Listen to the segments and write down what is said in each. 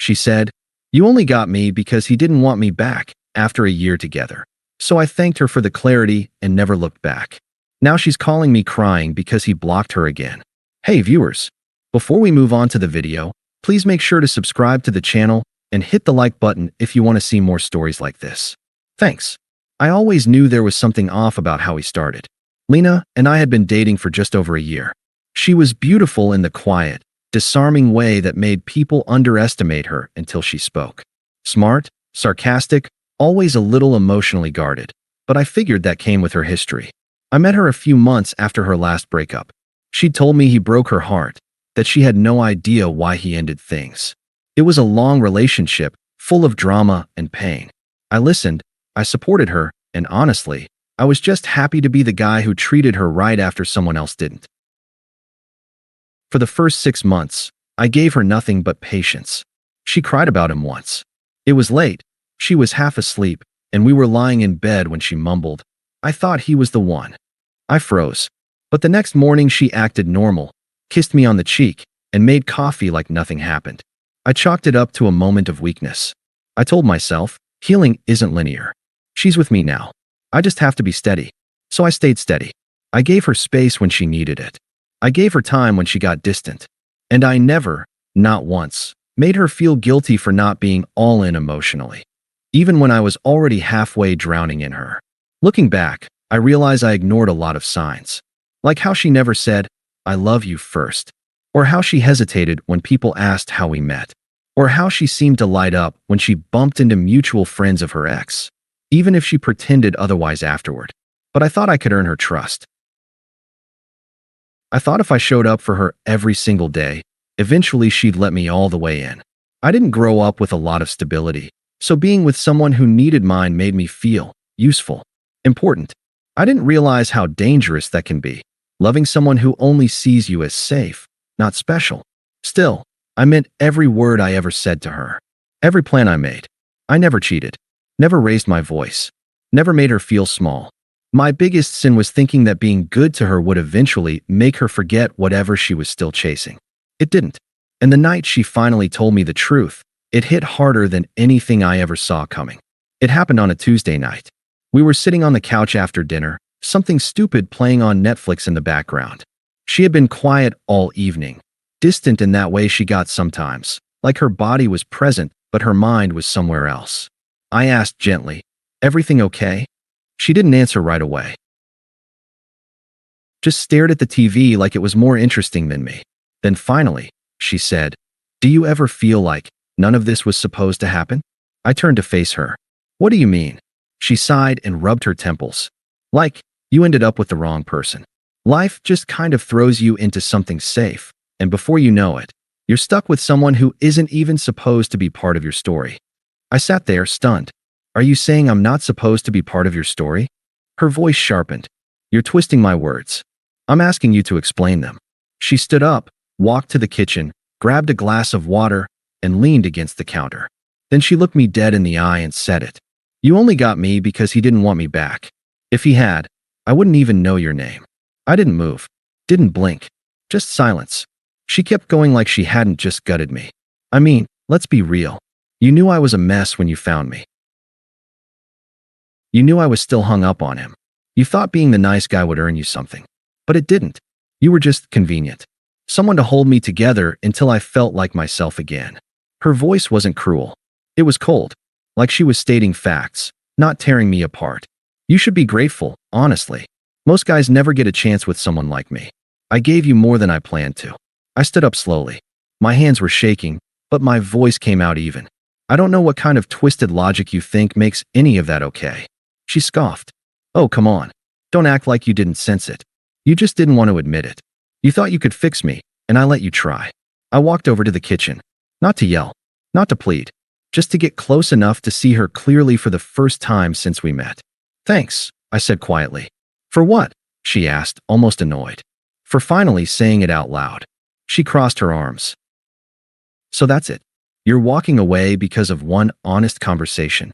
She said, "You only got me because he didn't want me back after a year together." So I thanked her for the clarity and never looked back. Now she's calling me crying because he blocked her again. Hey viewers, before we move on to the video, please make sure to subscribe to the channel and hit the like button if you want to see more stories like this. Thanks. I always knew there was something off about how we started. Lena and I had been dating for just over a year. She was beautiful in the quiet, disarming way that made people underestimate her until she spoke. Smart, sarcastic, always a little emotionally guarded, but I figured that came with her history. I met her a few months after her last breakup. She told me he broke her heart, that she had no idea why he ended things. It was a long relationship, full of drama and pain. I listened, I supported her, and honestly, I was just happy to be the guy who treated her right after someone else didn't. For the first 6 months, I gave her nothing but patience. She cried about him once. It was late, she was half asleep, and we were lying in bed when she mumbled, "I thought he was the one." I froze. But the next morning she acted normal, kissed me on the cheek, and made coffee like nothing happened. I chalked it up to a moment of weakness. I told myself, healing isn't linear. She's with me now. I just have to be steady. So I stayed steady. I gave her space when she needed it. I gave her time when she got distant. And I never, not once, made her feel guilty for not being all in emotionally, even when I was already halfway drowning in her. Looking back, I realize I ignored a lot of signs. Like how she never said, "I love you" first. Or how she hesitated when people asked how we met. Or how she seemed to light up when she bumped into mutual friends of her ex, even if she pretended otherwise afterward. But I thought I could earn her trust. I thought if I showed up for her every single day, eventually she'd let me all the way in. I didn't grow up with a lot of stability, so being with someone who needed mine made me feel useful, important. I didn't realize how dangerous that can be, loving someone who only sees you as safe, not special. Still, I meant every word I ever said to her. Every plan I made. I never cheated. Never raised my voice. Never made her feel small. My biggest sin was thinking that being good to her would eventually make her forget whatever she was still chasing. It didn't. And the night she finally told me the truth, it hit harder than anything I ever saw coming. It happened on a Tuesday night. We were sitting on the couch after dinner, something stupid playing on Netflix in the background. She had been quiet all evening, distant in that way she got sometimes, like her body was present, but her mind was somewhere else. I asked gently, "Everything okay?" She didn't answer right away. Just stared at the TV like it was more interesting than me. Then finally, she said, "Do you ever feel like none of this was supposed to happen?" I turned to face her. "What do you mean?" She sighed and rubbed her temples. "Like, you ended up with the wrong person. Life just kind of throws you into something safe, and before you know it, you're stuck with someone who isn't even supposed to be part of your story." I sat there, stunned. "Are you saying I'm not supposed to be part of your story?" Her voice sharpened. "You're twisting my words. I'm asking you to explain them." She stood up, walked to the kitchen, grabbed a glass of water, and leaned against the counter. Then she looked me dead in the eye and said it. "You only got me because he didn't want me back. If he had, I wouldn't even know your name." I didn't move, didn't blink, just silence. She kept going like she hadn't just gutted me. "I mean, let's be real. You knew I was a mess when you found me. You knew I was still hung up on him. You thought being the nice guy would earn you something. But it didn't. You were just convenient. Someone to hold me together until I felt like myself again." Her voice wasn't cruel. It was cold, like she was stating facts, not tearing me apart. "You should be grateful, honestly. Most guys never get a chance with someone like me. I gave you more than I planned to." I stood up slowly. My hands were shaking, but my voice came out even. "I don't know what kind of twisted logic you think makes any of that okay." She scoffed. "Oh, come on. Don't act like you didn't sense it. You just didn't want to admit it. You thought you could fix me, and I let you try." I walked over to the kitchen. Not to yell, not to plead, just to get close enough to see her clearly for the first time since we met. "Thanks," I said quietly. "For what?" she asked, almost annoyed. "For finally saying it out loud." She crossed her arms. "So that's it. You're walking away because of one honest conversation."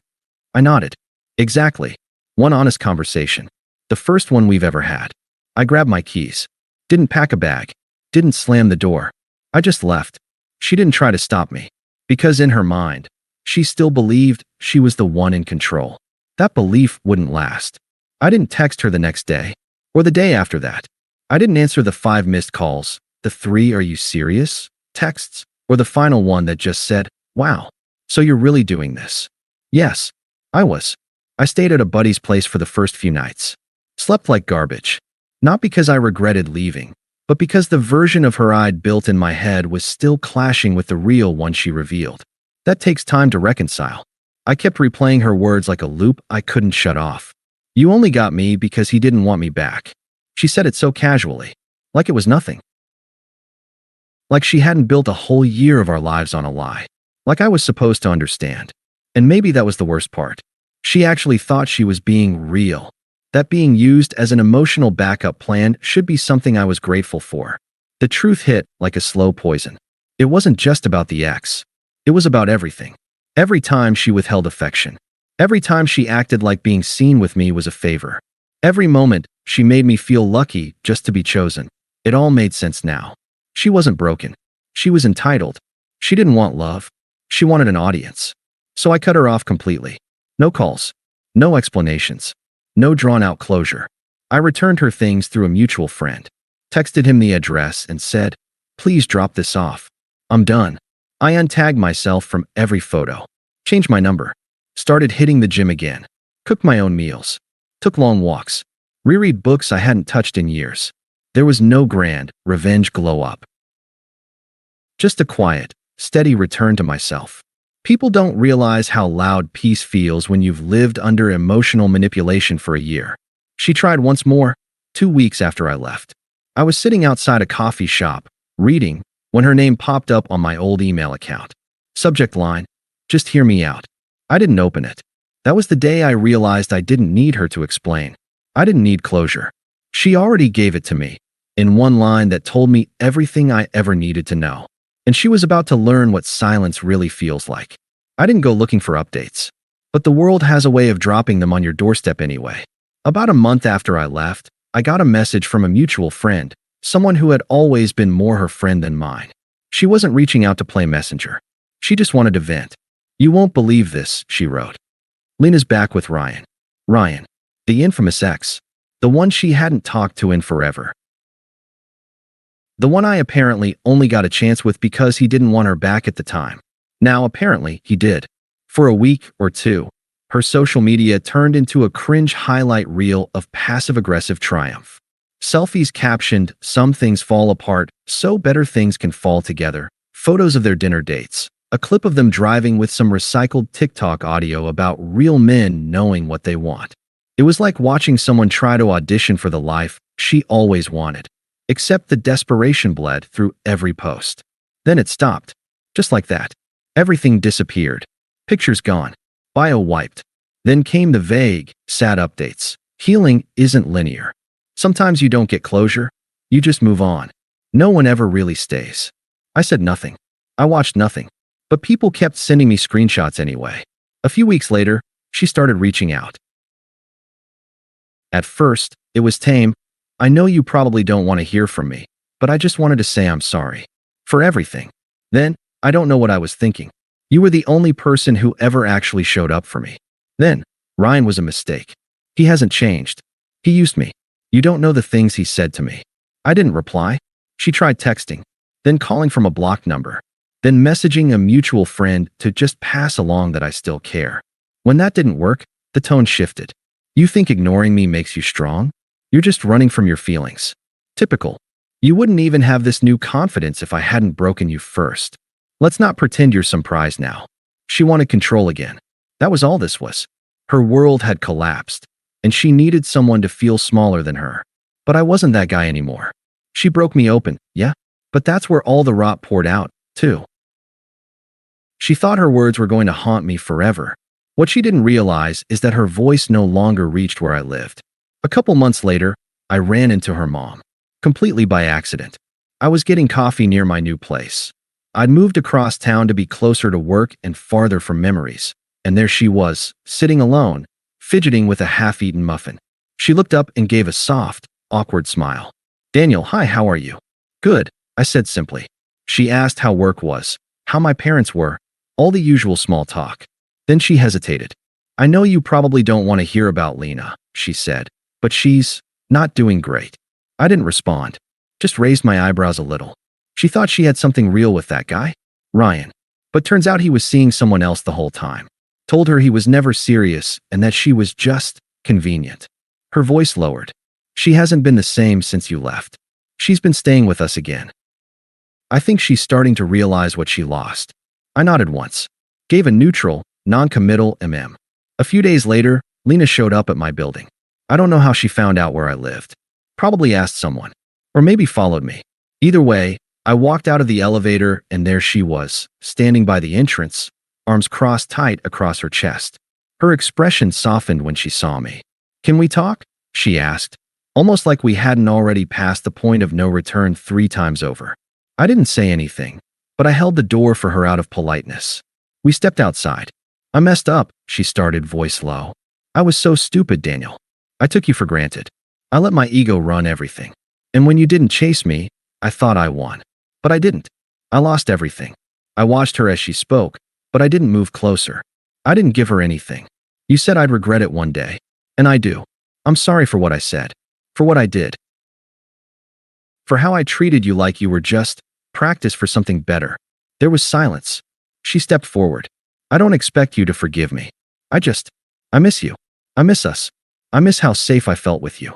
I nodded. "Exactly. One honest conversation. The first one we've ever had." I grabbed my keys. Didn't pack a bag. Didn't slam the door. I just left. She didn't try to stop me. Because in her mind, she still believed she was the one in control. That belief wouldn't last. I didn't text her the next day, or the day after that. I didn't answer the 5 missed calls, the 3 "Are you serious?" texts, or the final one that just said, "Wow, so you're really doing this?" Yes, I was. I stayed at a buddy's place for the first few nights. Slept like garbage. Not because I regretted leaving, but because the version of her I'd built in my head was still clashing with the real one she revealed. That takes time to reconcile. I kept replaying her words like a loop I couldn't shut off. "You only got me because he didn't want me back." She said it so casually, like it was nothing. Like she hadn't built a whole year of our lives on a lie. Like I was supposed to understand. And maybe that was the worst part. She actually thought she was being real. That being used as an emotional backup plan should be something I was grateful for. The truth hit like a slow poison. It wasn't just about the ex. It was about everything. Every time she withheld affection. Every time she acted like being seen with me was a favor. Every moment she made me feel lucky just to be chosen. It all made sense now. She wasn't broken. She was entitled. She didn't want love. She wanted an audience. So I cut her off completely. No calls. No explanations. No drawn-out closure. I returned her things through a mutual friend. Texted him the address and said, "Please drop this off. I'm done." I untagged myself from every photo. Changed my number. Started hitting the gym again. Cooked my own meals. Took long walks. Reread books I hadn't touched in years. There was no grand revenge glow-up. Just a quiet, steady return to myself. People don't realize how loud peace feels when you've lived under emotional manipulation for a year. She tried once more, 2 weeks after I left. I was sitting outside a coffee shop, reading, when her name popped up on my old email account. Subject line, "Just hear me out." I didn't open it. That was the day I realized I didn't need her to explain. I didn't need closure. She already gave it to me, in one line that told me everything I ever needed to know. And she was about to learn what silence really feels like. I didn't go looking for updates. But the world has a way of dropping them on your doorstep anyway. About a month after I left, I got a message from a mutual friend, someone who had always been more her friend than mine. She wasn't reaching out to play messenger. She just wanted to vent. "You won't believe this," she wrote. "Lena's back with Ryan." Ryan, the infamous ex. The one she hadn't talked to in forever. The one I apparently only got a chance with because he didn't want her back at the time. Now apparently he did. For a week or two, her social media turned into a cringe highlight reel of passive-aggressive triumph. Selfies captioned, "Some things fall apart, so better things can fall together." Photos of their dinner dates. A clip of them driving with some recycled TikTok audio about real men knowing what they want. It was like watching someone try to audition for the life she always wanted. Except the desperation bled through every post. Then it stopped. Just like that. Everything disappeared. Pictures gone. Bio wiped. Then came the vague, sad updates. Healing isn't linear. Sometimes you don't get closure. You just move on. No one ever really stays. I said nothing. I watched nothing. But people kept sending me screenshots anyway. A few weeks later, she started reaching out. At first, it was tame. "I know you probably don't want to hear from me, but I just wanted to say I'm sorry. For everything." Then, "I don't know what I was thinking. You were the only person who ever actually showed up for me." Then, "Ryan was a mistake. He hasn't changed. He used me. You don't know the things he said to me." I didn't reply. She tried texting, then calling from a blocked number, then messaging a mutual friend to just pass along that I still care. When that didn't work, the tone shifted. "You think ignoring me makes you strong? You're just running from your feelings. Typical. You wouldn't even have this new confidence if I hadn't broken you first. Let's not pretend you're some prize now." She wanted control again. That was all this was. Her world had collapsed, and she needed someone to feel smaller than her. But I wasn't that guy anymore. She broke me open, yeah, but that's where all the rot poured out, too. She thought her words were going to haunt me forever. What she didn't realize is that her voice no longer reached where I lived. A couple months later, I ran into her mom. Completely by accident. I was getting coffee near my new place. I'd moved across town to be closer to work and farther from memories. And there she was, sitting alone, fidgeting with a half-eaten muffin. She looked up and gave a soft, awkward smile. "Daniel, hi, how are you?" "Good," I said simply. She asked how work was, how my parents were, All the usual small talk. Then she hesitated. I know you probably don't want to hear about Lena, she said, but she's not doing great. I didn't respond. Just raised my eyebrows a little. She thought she had something real with that guy, Ryan. But turns out he was seeing someone else the whole time. Told her he was never serious and that she was just convenient. Her voice lowered. She hasn't been the same since you left. She's been staying with us again. I think she's starting to realize what she lost. I nodded once. Gave a neutral, non-committal mm. A few days later, Lena showed up at my building. I don't know how she found out where I lived. Probably asked someone. Or maybe followed me. Either way, I walked out of the elevator and there she was, standing by the entrance, arms crossed tight across her chest. Her expression softened when she saw me. Can we talk? She asked, almost like we hadn't already passed the point of no return 3 times over. I didn't say anything, but I held the door for her out of politeness. We stepped outside. I messed up, she started, voice low. I was so stupid, Daniel. I took you for granted. I let my ego run everything. And when you didn't chase me, I thought I won. But I didn't. I lost everything. I watched her as she spoke, but I didn't move closer. I didn't give her anything. You said I'd regret it one day. And I do. I'm sorry for what I said. For what I did. For how I treated you like you were just practice for something better. There was silence. She stepped forward. I don't expect you to forgive me. I miss you. I miss us. I miss how safe I felt with you.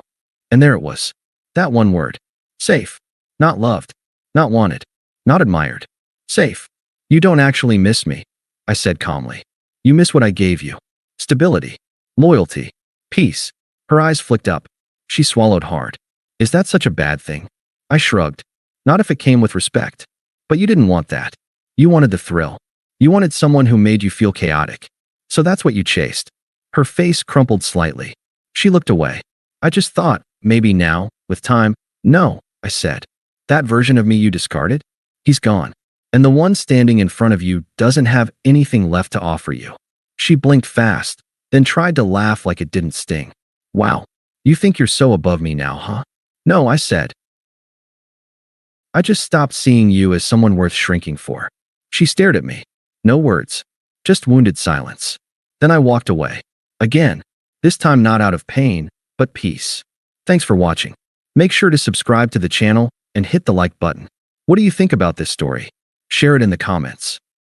And there it was. That one word. Safe. Not loved. Not wanted. Not admired. Safe. You don't actually miss me, I said calmly. You miss what I gave you. Stability. Loyalty. Peace. Her eyes flicked up. She swallowed hard. Is that such a bad thing? I shrugged. Not if it came with respect. But you didn't want that. You wanted the thrill. You wanted someone who made you feel chaotic. So that's what you chased. Her face crumpled slightly. She looked away. I just thought, maybe now, with time. No, I said. That version of me you discarded? He's gone. And the one standing in front of you doesn't have anything left to offer you. She blinked fast, then tried to laugh like it didn't sting. Wow. You think you're so above me now, huh? No, I said. I just stopped seeing you as someone worth shrinking for. She stared at me. No words. Just wounded silence. Then I walked away. Again. This time not out of pain, but peace. Thanks for watching. Make sure to subscribe to the channel and hit the like button. What do you think about this story? Share it in the comments.